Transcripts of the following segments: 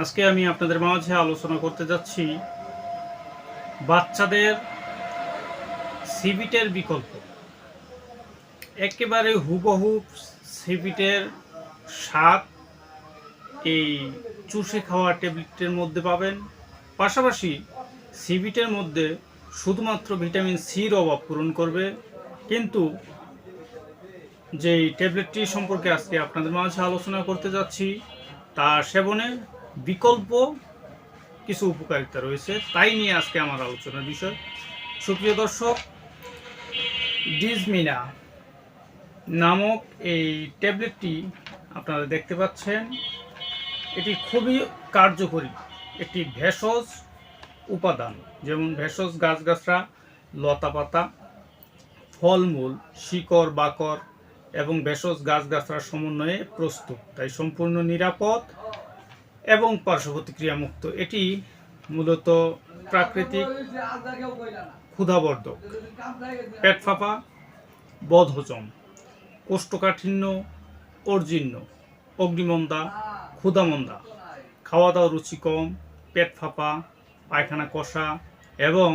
আজকে আমি আপনাদের মাঝে আলোচনা করতে যাচ্ছি বাচ্চাদের সিবিটের বিকল্প। একেবারে হুবহু সিবিটের স্বাদ এই চুষে খাওয়া ট্যাবলেটের মধ্যে পাবেন। পাশাপাশি সিবিটের মধ্যে শুধুমাত্র ভিটামিন সির অভাব পূরণ করবে, কিন্তু যেই ট্যাবলেটটি সম্পর্কে আজকে আপনাদের মাঝে আলোচনা করতে যাচ্ছি তার সেবনে বিকল্প কিছু উপকারিতা রয়েছে, তাই নিয়ে আজকে আমার আলোচনার বিষয়। সুপ্রিয় দর্শক, ডিজমিনা নামক এই ট্যাবলেটটি আপনারা দেখতে পাচ্ছেন। এটি খুবই কার্যকরী একটি ভেষজ উপাদান, যেমন ভেষজ গাছগাছরা, লতাপাতা, ফলমূল, শিকড় বাকড় এবং ভেষজ গাছগাছরার সমন্বয়ে প্রস্তুত, তাই সম্পূর্ণ নিরাপদ এবং পার্শ্ব প্রতিক্রিয়া মুক্ত। এটি মূলত প্রাকৃতিক ক্ষুধাবর্ধক, পেট ফাঁপা, বদহজম, কোষ্ঠকাঠিন্য, অর্জিন্য, অগ্নিমন্দা, ক্ষুধামন্দা, খাওয়া দাওয়া রুচি কম, পেট ফাঁপা, পায়খানা কষা এবং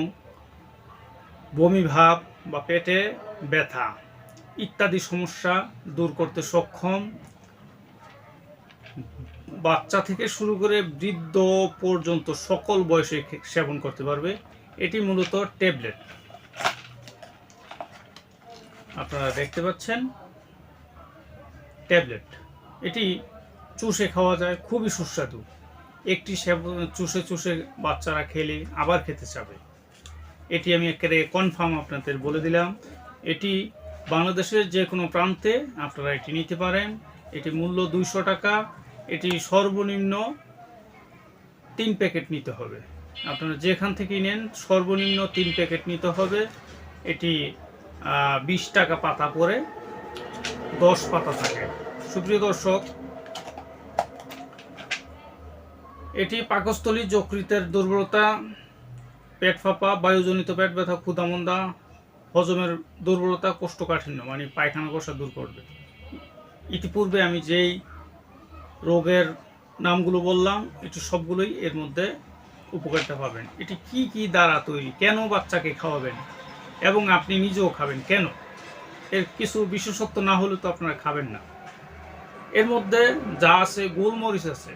বমি ভাব বা পেটে ব্যথা ইত্যাদি সমস্যা দূর করতে সক্ষম। বাচ্চা থেকে শুরু করে বৃদ্ধ পর্যন্ত সকল বয়সে সেবন করতে পারবে। এটি মূলত ট্যাবলেট, আপনারা দেখতে পাচ্ছেন ট্যাবলেট। এটি চুষে খাওয়া যায়, খুবই সুস্বাদু। একটি চুষে চুষে বাচ্চারা খেলে আবার খেতে চাবে। এটি আমি একেবারে কনফার্ম আপনাদের বলে দিলাম। এটি বাংলাদেশের যে কোনো প্রান্তে আপনারা এটি নিতে পারেন। এটি মূল্য 200 টাকা। এটি সর্বনিম্ন 3 প্যাকেট নিতে হবে। আপনারা যেখান থেকেই নেন সর্বনিম্ন 3 প্যাকেট নিতে হবে। এটি 20 টাকা পাতা পরে 10 পাতা থাকে। সুপ্রিয় দর্শক, এটি পাকস্থলী, যকৃতের দুর্বলতা, পেট ফাঁপা, বায়ুজনিত পেট ব্যথা, ক্ষুধামন্দা, হজমের দুর্বলতা, কোষ্ঠকাঠিন্য মানে পায়খানা কষা দূর করবে। ইতিপূর্বে আমি যেই রোগের নামগুলো বললাম, এটি সবগুলোই এর মধ্যে উপকারিতা পাবেন। এটি কি কি দ্বারা তৈরি, কেন বাচ্চাকে খাওয়াবেন এবং আপনি নিজেও খাবেন, কেন, এর কিছু বিশেষত্ব না হলে তো আপনারা খাবেন না। এর মধ্যে যা আছে, গোলমরিচ আছে,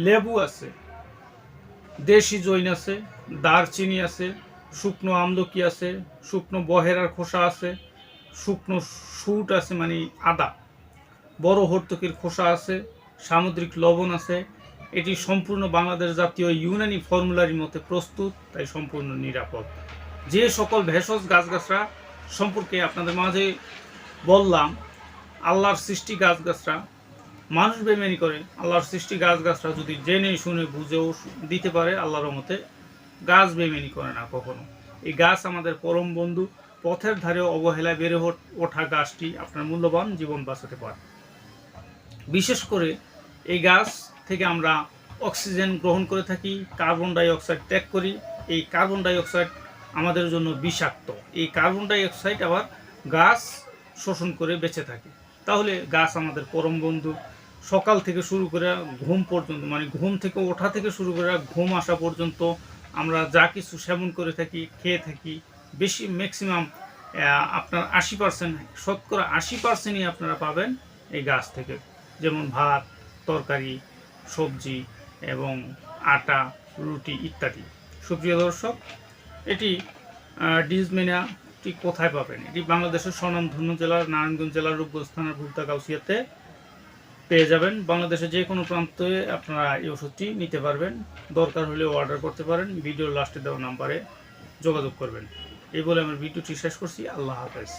লেবু আছে, দেশি জৈন আছে, দারচিনি আছে, শুকনো আমলকি আছে, শুকনো বহেরার খোসা আছে, শুকনো শুট আছে মানে আদা, বড় হর্তকির খোসা আছে, সামুদ্রিক লবণ আছে। এটি সম্পূর্ণ বাংলাদেশ জাতীয় ইউনানি ফর্মুলারি মতে প্রস্তুত, তাই সম্পূর্ণ নিরাপদ। যে সকল ভেষজ গাছগাছরা সম্পর্কে আপনাদের মাঝে বললাম, আল্লাহর সৃষ্টি গাছগাছরা, মানুষ বেমানি করে, আল্লাহর সৃষ্টি গাছগাছরা যদি জেনে শুনে বুঝেও দিতে পারে, আল্লাহর মতে গাছ বেমানি করে না কখনো। এই গাছ আমাদের পরম বন্ধু। পথের ধারে অবহেলায় বেড়ে ওঠা গাছটি আপনার মূল্যবান জীবন বাঁচাতে পারে। বিশেষ করে এই গাছ থেকে আমরা অক্সিজেন গ্রহণ করে থাকি, কার্বন ডাই অক্সাইড ত্যাগ করি। এই কার্বন ডাই অক্সাইড আমাদের জন্য বিষাক্ত। এই কার্বন ডাই অক্সাইড আবার গাছ শোষণ করে বেঁচে থাকে। তাহলে গাছ আমাদের পরম বন্ধু। সকাল থেকে শুরু করে ঘুম পর্যন্ত, মানে ঘুম থেকে ওঠা থেকে শুরু করে ঘুম আসা পর্যন্ত আমরা যা কিছু সেবন করে থাকি, খেয়ে থাকি, বেশি ম্যাক্সিমাম আপনার 80%, শতকরা 80%ই আপনারা পাবেন এই গাছ থেকে। যেমন ভাত, তরকারি, সবজি এবং আটা, রুটি ইত্যাদি। সুপ্রিয় দর্শক, এটি ডিজমিনা ঠিক কোথায় পাবেন? এটি বাংলাদেশের স্বনামধন্য জেলার নারায়ণগঞ্জ জেলার রূপগঞ্জ থানার ভুলতা গাউসিয়াতে পেয়ে যাবেন। বাংলাদেশের যে কোনো প্রান্তে আপনারা এই ওষুধটি নিতে পারবেন। দরকার হলে অর্ডার করতে পারেন। ভিডিওর লাস্টে দেওয়া নাম্বারে যোগাযোগ করবেন। এই বলে আমার ভিডিওটি শেষ করছি। আল্লাহ হাফেজ।